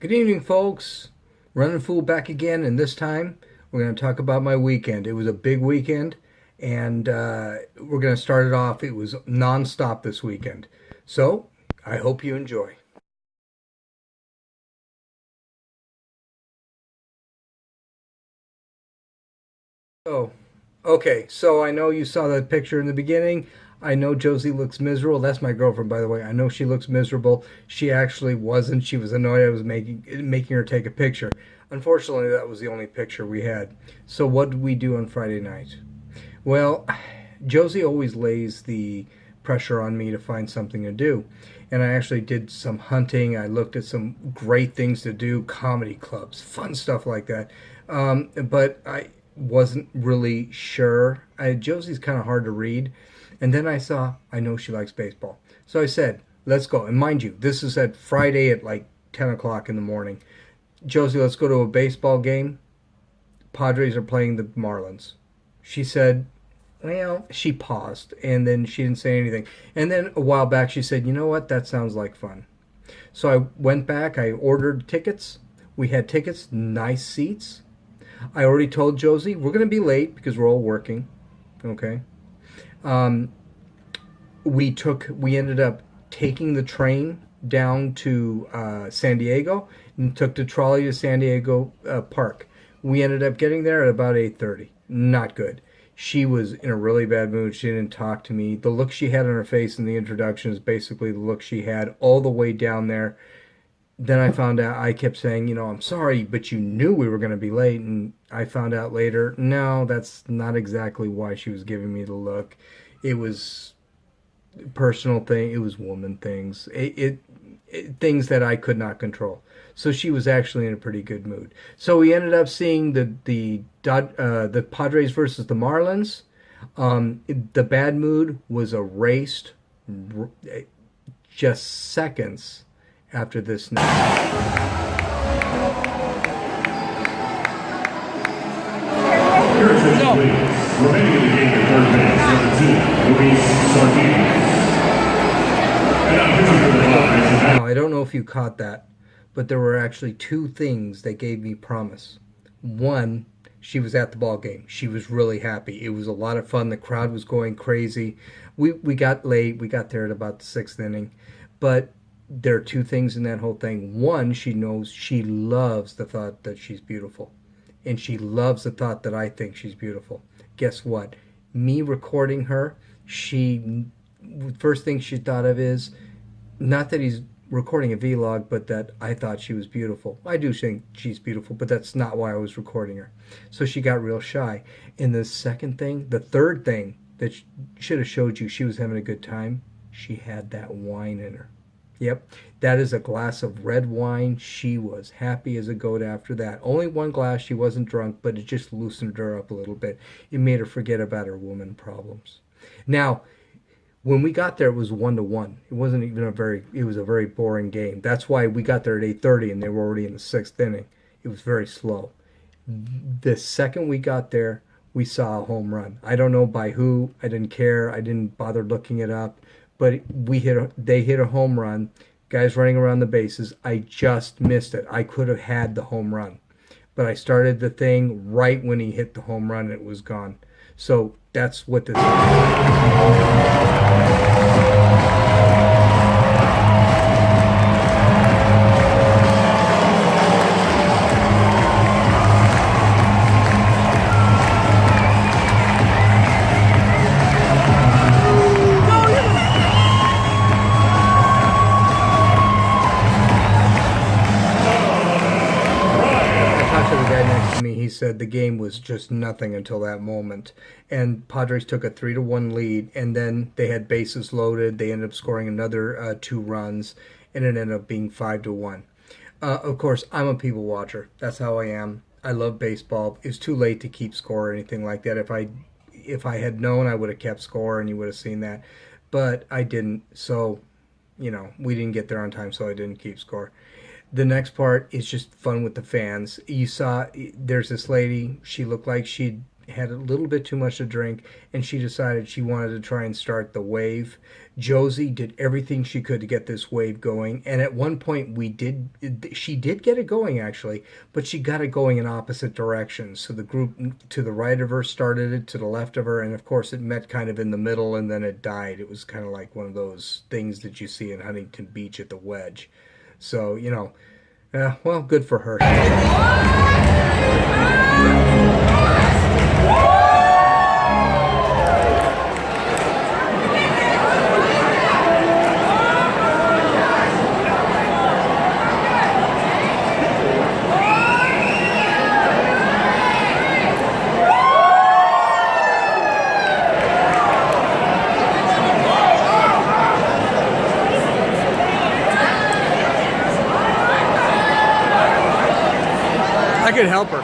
Good evening, folks. Running Fool back again, and this time we're going to talk about my weekend. It was a big weekend, and we're going to start it off. It was nonstop this weekend. So I hope you enjoy. Oh, okay. So I know you saw that picture in the beginning. I know Josie looks miserable. That's my girlfriend, by the way. I know she looks miserable. She actually wasn't. She was annoyed I was making her take a picture. Unfortunately, that was the only picture we had. So what did we do on Friday night? Well, Josie always lays the pressure on me to find something to do. And I actually did some hunting. I looked at some great things to do, comedy clubs, fun stuff like that. But I wasn't really sure. Josie's kind of hard to read. And then I know she likes baseball. So I said, let's go. And mind you, this is at Friday at like 10 o'clock in the morning. Josie, let's go to a baseball game. Padres are playing the Marlins. She said, well, she paused and then she didn't say anything. And then a while back she said, you know what? That sounds like fun. So I went back, I ordered tickets. We had tickets, nice seats. I already told Josie we're going to be late because we're all working. Okay. Um, we ended up taking the train down to San Diego and took the trolley to San Diego Park. We ended up getting there at about 8:30. Not good. She was in a really bad mood. She didn't talk to me. The look she had on her face in the introduction is basically the look she had all the way down there. Then I found out, I kept saying, I'm sorry, but you knew we were going to be late. And I found out later, no, that's not exactly why she was giving me the look. It was personal thing. It was woman things. Things that I could not control. So she was actually in a pretty good mood. So we ended up seeing the Padres versus the Marlins. The bad mood was erased just seconds after this night. No. Remaining in the game at third base, number 2, Luis Sardines. Now, I don't know if you caught that, but there were actually two things that gave me promise. One, she was at the ball game. She was really happy. It was a lot of fun. The crowd was going crazy. We got late. We got there at about the sixth inning. But there are two things in that whole thing. One, she loves the thought that she's beautiful. And she loves the thought that I think she's beautiful. Guess what? Me recording her, first thing she thought of is not that he's recording a vlog, but that I thought she was beautiful. I do think she's beautiful, but that's not why I was recording her. So she got real shy. And the third thing that should have showed you she was having a good time, she had that wine in her. Yep, that is a glass of red wine. She was happy as a goat after that. Only one glass, she wasn't drunk, but it just loosened her up a little bit. It made her forget about her woman problems. Now, when we got there, it was 1-1. It wasn't even it was a very boring game. That's why we got there at 8:30 and they were already in the sixth inning. It was very slow. The second we got there, we saw a home run. I don't know by who. I didn't care. I didn't bother looking it up. But they hit a home run. Guys running around the bases. I just missed it. I could have had the home run. But I started the thing right when he hit the home run and it was gone. So that's what this is. To the guy next to me, he said the game was just nothing until that moment. And Padres took a 3-1 lead, and then they had bases loaded. They ended up scoring another 2 runs, and it ended up being 5-1. Of course, I'm a people watcher. That's how I am. I love baseball. It's too late to keep score or anything like that. If I had known, I would have kept score, and you would have seen that. But I didn't. So, we didn't get there on time, so I didn't keep score. The next part is just fun with the fans. You saw there's this lady. She looked like she'd had a little bit too much to drink, and she decided she wanted to try and start the wave. Josie did everything she could to get this wave going, and at one point she did get it going actually, but she got it going in opposite directions. So the group to the right of her started it, to the left of her, and of course it met kind of in the middle, and then it died. It was kind of like one of those things that you see in Huntington Beach at the Wedge. So, well, good for her. I could help her.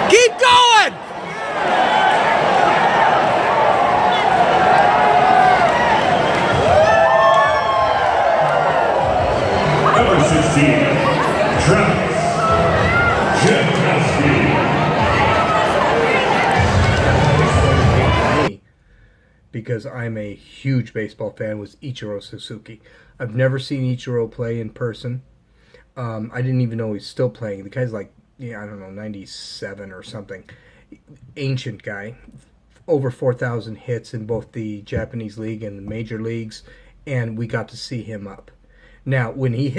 Keep going! Number 16, Travis Jankowski. Because I'm a huge baseball fan, was Ichiro Suzuki. I've never seen Ichiro play in person. I didn't even know he's still playing. The guy's like, I don't know, 97 or something. Ancient guy. Over 4,000 hits in both the Japanese league and the major leagues, and we got to see him up. Now, when he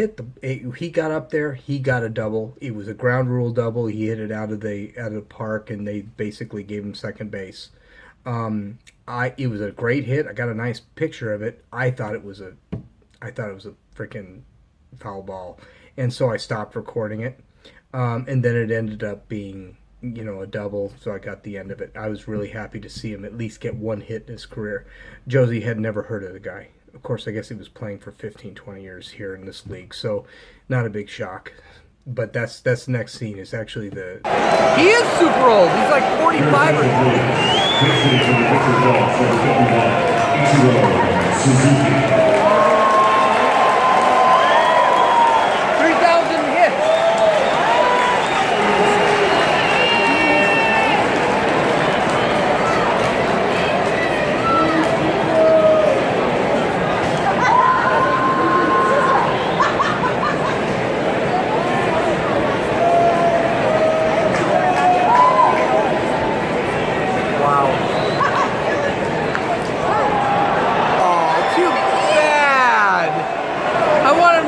got up there, he got a double. It was a ground rule double. He hit it out of the park, and they basically gave him second base. It was a great hit. I got a nice picture of it. I thought it was a freaking foul ball, and so I stopped recording it. And then it ended up being, a double, so I got the end of it. I was really happy to see him at least get one hit in his career. Josie had never heard of the guy. Of course, I guess he was playing for 15, 20 years here in this league, so not a big shock. But that's the next scene. Is actually He is super old. He's like 45 or something.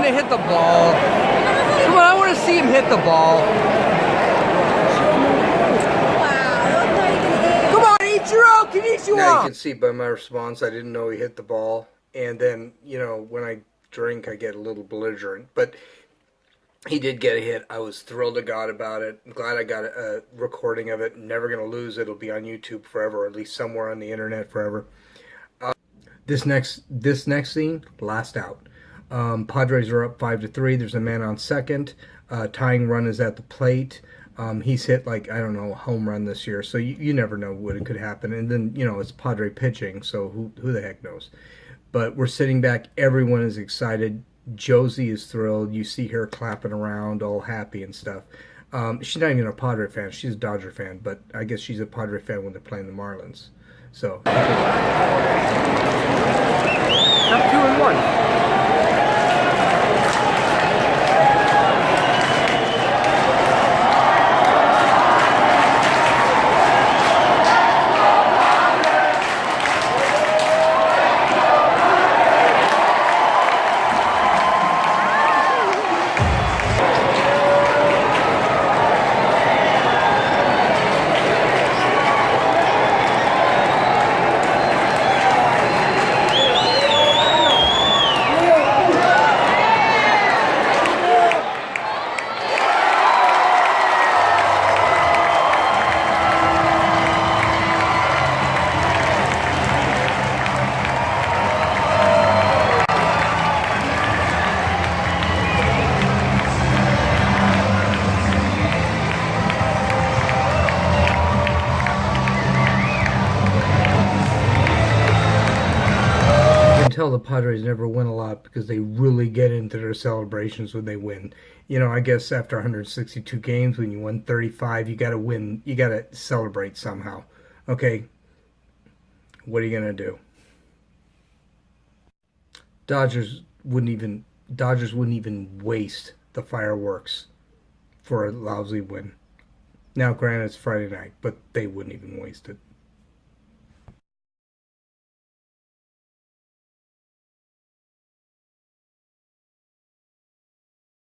Hit the ball. Come on, I want to see him hit the ball. Come on, Ichiro, Konnichiwa! Now you can see by my response, I didn't know he hit the ball. And then, when I drink, I get a little belligerent. But he did get a hit. I was thrilled to God about it. I'm glad I got a recording of it. Never going to lose it. It'll be on YouTube forever, or at least somewhere on the internet forever. This next scene, last out. Padres are up 5-3. There's a man on second. Tying run is at the plate. He's hit a home run this year, so you never know what could happen. And then it's Padre pitching, so who the heck knows? But we're sitting back. Everyone is excited. Josie is thrilled. You see her clapping around, all happy and stuff. She's not even a Padre fan. She's a Dodger fan, but I guess she's a Padre fan when they're playing the Marlins. So up 2-1. tell the Padres never win a lot because they really get into their celebrations when they win. You know, I guess after 162 games, when you win 35, you got to win. You got to celebrate somehow. Okay, what are you gonna do? Dodgers wouldn't even Dodgers wouldn't even waste the fireworks for a lousy win. Now, granted, it's Friday night, but they wouldn't even waste it.